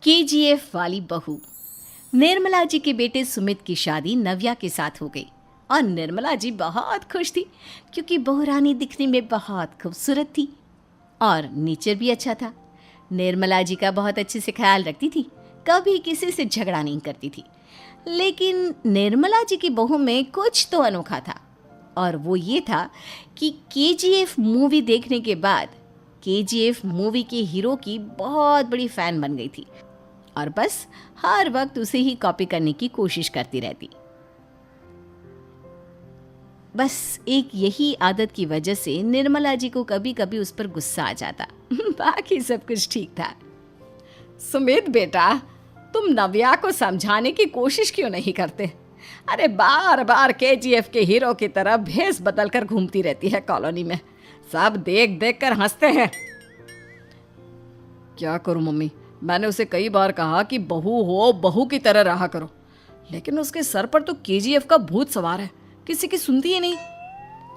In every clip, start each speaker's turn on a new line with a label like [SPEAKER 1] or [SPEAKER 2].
[SPEAKER 1] KGF वाली बहू। निर्मला जी के बेटे सुमित की शादी नव्या के साथ हो गई और निर्मला जी बहुत खुश थी क्योंकि बहू रानी दिखने में बहुत खूबसूरत थी और नेचर भी अच्छा था। निर्मला जी का बहुत अच्छे से ख्याल रखती थी, कभी किसी से झगड़ा नहीं करती थी। लेकिन निर्मला जी की बहू में कुछ तो अनोखा था और वो ये था कि केजीएफ मूवी देखने के बाद केजीएफ मूवी के हीरो की बहुत बड़ी फ़ैन बन गई थी और बस हर वक्त उसे ही कॉपी करने की कोशिश करती रहती। बस एक यही आदत की वजह से निर्मला जी को कभी कभी उस पर गुस्सा आ जाता। बाकी सब कुछ ठीक था।
[SPEAKER 2] सुमित बेटा, तुम नव्या को समझाने की कोशिश क्यों नहीं करते? अरे बार बार केजीएफ के हीरो की तरह भेस बदल कर घूमती रहती है कॉलोनी में, सब देख देख कर हंसते हैं। क्या करूं मम्मी, मैंने उसे कई बार कहा कि बहू हो, बहू की तरह रहा करो, लेकिन उसके सर पर तो केजीएफ का भूत सवार है, किसी की सुनती ही नहीं।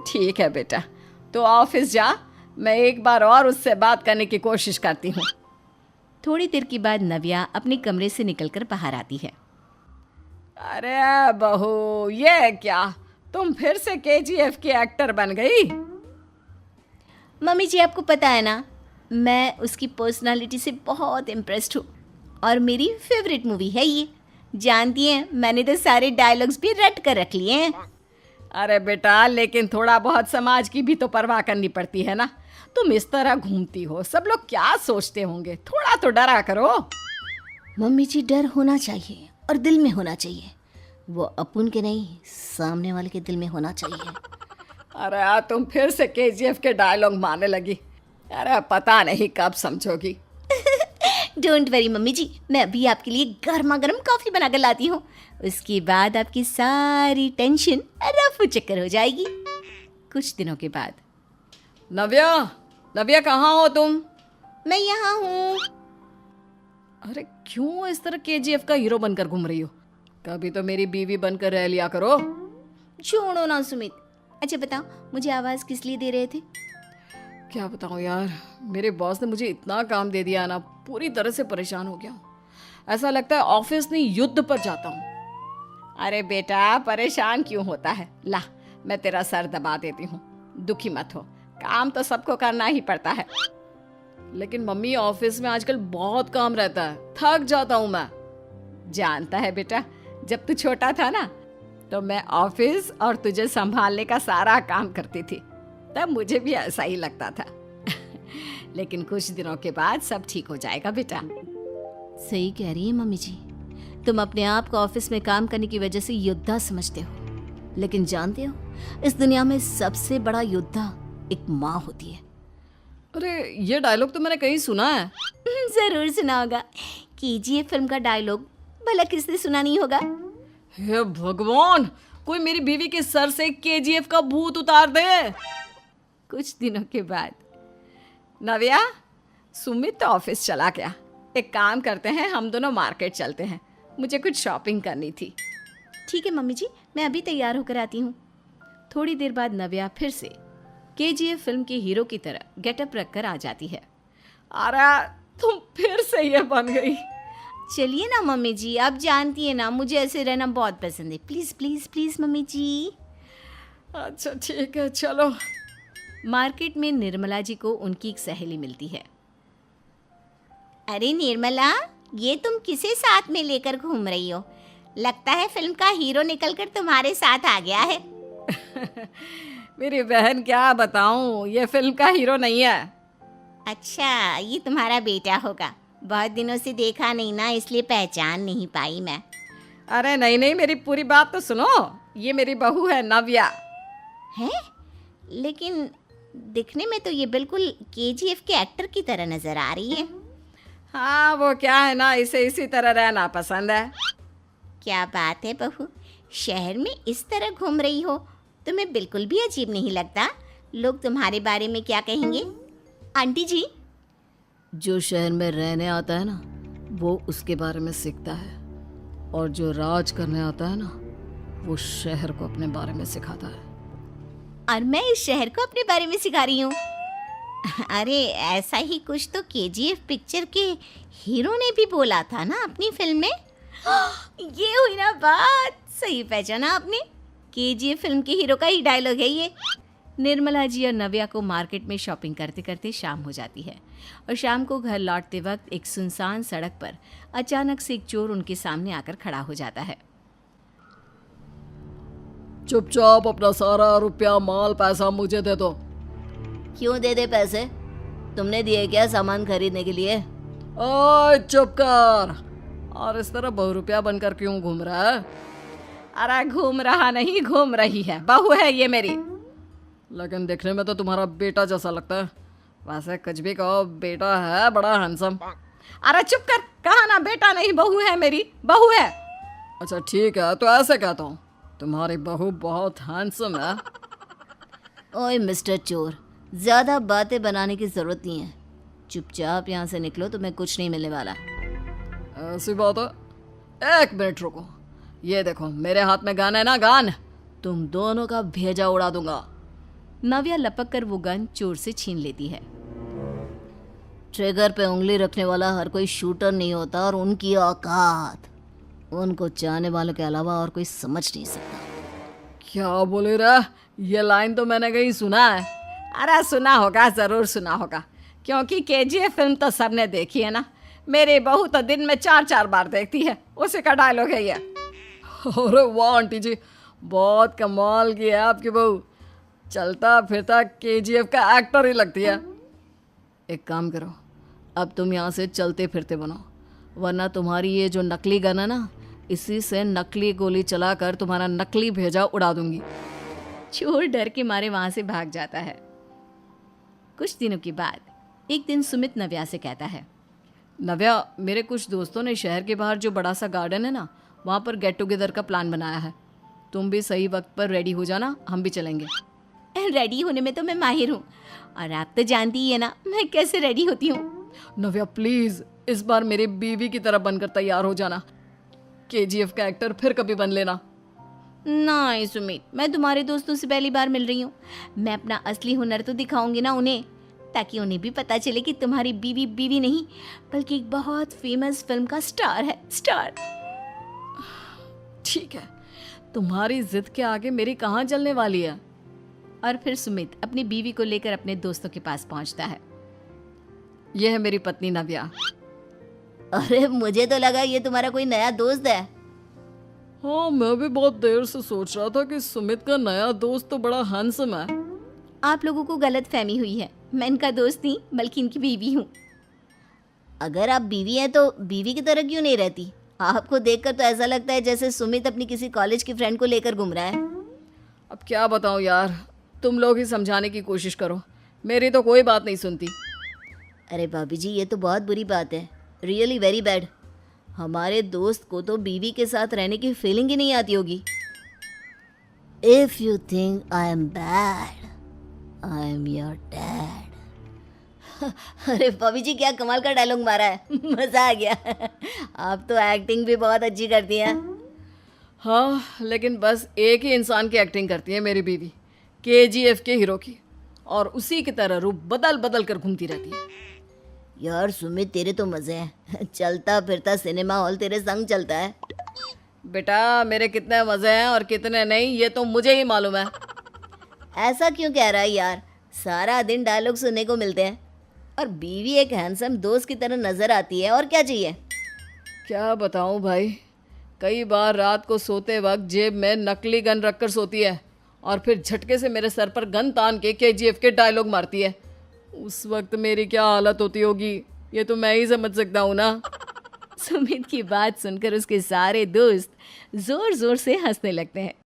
[SPEAKER 2] ठीक है बेटा, तो ऑफिस जा, मैं एक बार और उससे बात करने की कोशिश करती हूँ।
[SPEAKER 1] थोड़ी देर के बाद नव्या अपने कमरे से निकलकर बाहर आती है।
[SPEAKER 2] अरे बहू, ये क्या, तुम फिर से केजीएफ की एक्टर बन गई?
[SPEAKER 1] मम्मी जी, आपको पता है ना, मैं उसकी पर्सनालिटी से बहुत इम्प्रेस्ड हूँ और मेरी फेवरेट मूवी है ये। जानती हैं, मैंने तो सारे डायलॉग्स भी रट कर रख लिए हैं।
[SPEAKER 2] अरे बेटा, लेकिन थोड़ा बहुत समाज की भी तो परवाह करनी पड़ती है ना। तुम इस तरह घूमती हो, सब लोग क्या सोचते होंगे, थोड़ा तो डरा करो।
[SPEAKER 1] मम्मी जी, डर होना चाहिए और दिल में होना चाहिए, वो अपुन के नहीं, सामने वाले के दिल में होना चाहिए।
[SPEAKER 2] अरे तुम फिर से केजीएफ के डायलॉग मारने लगी। अरे पता नहीं कब समझोगी।
[SPEAKER 1] डोंट वरी मम्मी जी, मैं अभी आपके लिए गर्मा गर्म कॉफ़ी बना कर लाती हूँ, उसके बाद आपकी सारी टेंशन रफू चक्कर हो जाएगी। कुछ दिनों के बाद।
[SPEAKER 2] नव्या, नव्या कहाँ हो तुम?
[SPEAKER 1] मैं यहाँ हूँ।
[SPEAKER 2] अरे क्यों इस तरह केजीएफ का हीरो बनकर घूम रही हो? कभी तो मेरी बीवी बनकर रह लिया करो।
[SPEAKER 1] छोड़ो ना सुमित। अच्छा बताओ, मुझे आवाज़ किस लिए दे रहे थे?
[SPEAKER 2] क्या बताऊँ यार, मेरे बॉस ने मुझे इतना काम दे दिया ना, पूरी तरह से परेशान हो गया हूँ। ऐसा लगता है ऑफिस नहीं, युद्ध पर जाता हूँ। अरे बेटा, परेशान क्यों होता है? ला, मैं तेरा सर दबा देती हूँ, दुखी मत हो, काम तो सबको करना ही पड़ता है। लेकिन मम्मी, ऑफिस में आजकल बहुत काम रहता है, थक जाता हूँ मैं। जानता है बेटा, जब तू छोटा था ना, तो मैं ऑफिस और तुझे संभालने का सारा काम करती थी, तब मुझे भी ऐसा ही लगता था। लेकिन कुछ दिनों के बाद सब ठीक हो जाएगा बेटा।
[SPEAKER 1] सही कह रही है मम्मी जी, तुम अपने आप को ऑफिस में काम करने की वजह से योद्धा समझते हो, लेकिन जानते हो, इस दुनिया में सबसे बड़ा योद्धा एक माँ होती है।
[SPEAKER 2] अरे ये डायलॉग तो मैंने कहीं सुना है।
[SPEAKER 1] जरूर सुना होगा, केजीएफ फिल्म का डायलॉग, भला किसने सुना नहीं होगा?
[SPEAKER 2] हे भगवान, कोई मेरी बीवी के सर से केजीएफ का भूत उतार दे। कुछ दिनों के बाद। नव्या, सुमित तो ऑफिस चला गया, एक काम करते हैं, हम दोनों मार्केट चलते हैं, मुझे कुछ शॉपिंग करनी थी।
[SPEAKER 1] ठीक है मम्मी जी, मैं अभी तैयार होकर आती हूँ। थोड़ी देर बाद नव्या फिर से केजीएफ फिल्म के हीरो की तरह गेटअप रखकर आ जाती है।
[SPEAKER 2] अरे तुम फिर से ये बन गई।
[SPEAKER 1] चलिए ना मम्मी जी, आप जानती है ना, मुझे ऐसे रहना बहुत पसंद है। प्लीज़ प्लीज़ प्लीज़ मम्मी जी।
[SPEAKER 2] अच्छा ठीक है, चलो।
[SPEAKER 1] मार्केट में निर्मला जी को उनकी एक सहेली मिलती है। अरे निर्मला, ये तुम किसे साथ में लेकर घूम रही हो? लगता है फिल्म का हीरो निकलकर तुम्हारे साथ आ गया है।
[SPEAKER 2] मेरी बहन, क्या बताऊं, ये फिल्म का हीरो नहीं है।
[SPEAKER 1] अच्छा, ये तुम्हारा बेटा होगा, बहुत दिनों से देखा नहीं ना, इसलिए पहचान नहीं पाई मैं।
[SPEAKER 2] अरे नहीं नहीं, मेरी पूरी बात तो सुनो, ये मेरी बहू है नव्या।
[SPEAKER 1] है? लेकिन दिखने में तो ये बिल्कुल केजीएफ के एक्टर की तरह नजर आ रही है।
[SPEAKER 2] हाँ, वो क्या है ना, इसे इसी तरह रहना पसंद है।
[SPEAKER 1] क्या बात है बहू, शहर में इस तरह घूम रही हो, तुम्हें बिल्कुल भी अजीब नहीं लगता? लोग तुम्हारे बारे में क्या कहेंगे? आंटी जी,
[SPEAKER 2] जो शहर में रहने आता है ना, वो उसके बारे में सीखता है, और जो राज करने आता है ना, वो शहर को अपने बारे में सिखाता है।
[SPEAKER 1] और मैं इस शहर को अपने बारे में सिखा रही हूँ। अरे ऐसा ही कुछ तो केजीएफ पिक्चर के हीरो ने भी बोला था ना अपनी फिल्म में। ये हुई ना बात, सही पहचाना आपने। केजीएफ फिल्म के हीरो का ही डायलॉग है ये। निर्मला जी और नव्या को मार्केट में शॉपिंग करते करते शाम हो जाती है और शाम को घर लौटते वक्त एक सुनसान सड़क पर अचानक से एक चोर उनके सामने आकर खड़ा हो जाता है।
[SPEAKER 2] चुपचाप अपना सारा रुपया माल पैसा मुझे दे दो।
[SPEAKER 1] क्यों दे दे पैसे? तुमने दिए क्या सामान खरीदने के लिए?
[SPEAKER 2] ओए चुप कर। और इस तरह बहुरुपया बनकर क्यों घूम रहा है?
[SPEAKER 1] अरे घूम रहा नहीं, घूम रही है, बहू है ये मेरी।
[SPEAKER 2] लेकिन देखने में तो तुम्हारा बेटा जैसा लगता है। वैसे कुछ भी कहो, बेटा है बड़ा हैंडसम।
[SPEAKER 1] अरे चुप कर, कहा ना बेटा नहीं बहू है मेरी, बहू है।
[SPEAKER 2] अच्छा ठीक है, तो ऐसे कहता हूँ, तुम्हारी बहू बहुत हैंडसम है।
[SPEAKER 1] ओए मिस्टर चोर, ज्यादा बातें बनाने की जरूरत नहीं है। चुपचाप यहाँ से निकलो, तुम्हें कुछ नहीं मिलने वाला।
[SPEAKER 2] ऐसी बात है। एक मिनट रुको, ये देखो मेरे हाथ में गन है ना, गन। तुम दोनों का भेजा उड़ा दूंगा।
[SPEAKER 1] नव्या लपक कर वो गन चोर से छीन लेती है। ट्रिगर पे उंगली रखने वाला हर कोई शूटर नहीं होता और उनकी औकात उनको चाहने वालों के अलावा और कोई समझ नहीं सकता।
[SPEAKER 2] क्या बोले रे? ये लाइन तो मैंने कहीं सुना है।
[SPEAKER 1] अरे सुना होगा, जरूर सुना होगा, क्योंकि केजीएफ फिल्म तो सबने देखी है ना। मेरी बहू तो दिन में 4-4 बार देखती है, उसी का डायलॉग है ये।
[SPEAKER 2] अरे वाह आंटी जी, बहुत कमाल की है आपकी बहू। चलता फिरता केजीएफ का एक्टर ही लगती है। एक काम करो, अब तुम यहाँ से चलते फिरते बनो, वरना तुम्हारी ये जो नकली गन है ना, इसी से नकली गोली चलाकर तुम्हारा नकली भेजा उड़ा दूंगी।
[SPEAKER 1] चोर डर के मारे वहां से भाग जाता है। कुछ दिनों के बाद एक दिन सुमित नव्या से कहता है,
[SPEAKER 2] नव्या, मेरे कुछ दोस्तों ने शहर के बाहर जो बड़ा सा गार्डन है ना, वहाँ पर गेट टुगेदर का प्लान बनाया है। तुम भी सही वक्त पर रेडी हो जाना, हम भी चलेंगे।
[SPEAKER 1] रेडी होने में तो मैं माहिर हूँ, और आप तो जानती ही है ना मैं कैसे रेडी होती हूँ।
[SPEAKER 2] नव्या प्लीज, इस बार मेरी बीवी की तरह बनकर तैयार हो जाना। केजीएफ का एक्टर फिर कभी बन लेना।
[SPEAKER 1] नहीं सुमित, मैं तुम्हारे दोस्तों से पहली बार मिल रही हूँ। मैं अपना असली हुनर तो दिखाऊंगी ना उन्हें, ताकि उन्हें भी पता चले कि तुम्हारी बीवी बीवी नहीं बल्कि एक बहुत फेमस फिल्म का स्टार है, स्टार।
[SPEAKER 2] ठीक है, तुम्हारी जिद के आगे मेरी कहाँ चलने वाली है।
[SPEAKER 1] और फिर सुमित अपनी बीवी को लेकर अपने दोस्तों के पास पहुंचता है।
[SPEAKER 2] यह है मेरी पत्नी नव्या।
[SPEAKER 1] अरे मुझे तो लगा ये तुम्हारा कोई नया दोस्त है।
[SPEAKER 2] हाँ, मैं भी बहुत देर से सोच रहा था कि सुमित का नया दोस्त तो बड़ा हैंडसम है।
[SPEAKER 1] आप लोगों को गलत फहमी हुई है, मैं इनका दोस्त नहीं बल्कि इनकी बीवी हूँ। अगर आप बीवी हैं तो बीवी की तरह क्यों नहीं रहती? आपको देखकर तो ऐसा लगता है जैसे सुमित अपनी किसी कॉलेज की फ्रेंड को लेकर घूम रहा है।
[SPEAKER 2] अब क्या बताऊँ यार, तुम लोग ही समझाने की कोशिश करो, मेरी तो कोई बात नहीं सुनती।
[SPEAKER 1] अरे भाभी जी, ये तो बहुत बुरी बात है, रियली वेरी बैड। हमारे दोस्त को तो बीवी के साथ रहने की फीलिंग ही नहीं आती होगी। If you think I am bad, I am your dad. अरे भाभी जी, क्या कमाल का डायलॉग मारा है, मजा आ गया। आप तो एक्टिंग भी बहुत अच्छी करती हैं।
[SPEAKER 2] हाँ, लेकिन बस एक ही इंसान की एक्टिंग करती है मेरी बीवी, केजीएफ के हीरो की, और उसी की तरह रूप बदल बदल कर घूमती रहती है।
[SPEAKER 1] यार सुमित, तेरे तो मजे हैं, चलता फिरता सिनेमा हॉल तेरे संग चलता है।
[SPEAKER 2] बेटा, मेरे कितने मजे हैं और कितने नहीं ये तो मुझे ही मालूम है।
[SPEAKER 1] ऐसा क्यों कह रहा है यार, सारा दिन डायलॉग सुनने को मिलते हैं और बीवी एक हैंडसम दोस्त की तरह नजर आती है, और क्या चाहिए।
[SPEAKER 2] क्या बताऊं भाई, कई बार रात को सोते वक्त जेब में नकली गन रखकर सोती है और फिर झटके से मेरे सर पर गन तान के केजीएफ के डायलॉग मारती है। उस वक्त मेरी क्या हालत होती होगी ये तो मैं ही समझ सकता हूँ ना।
[SPEAKER 1] सुमित की बात सुनकर उसके सारे दोस्त जोर जोर से हंसने लगते हैं।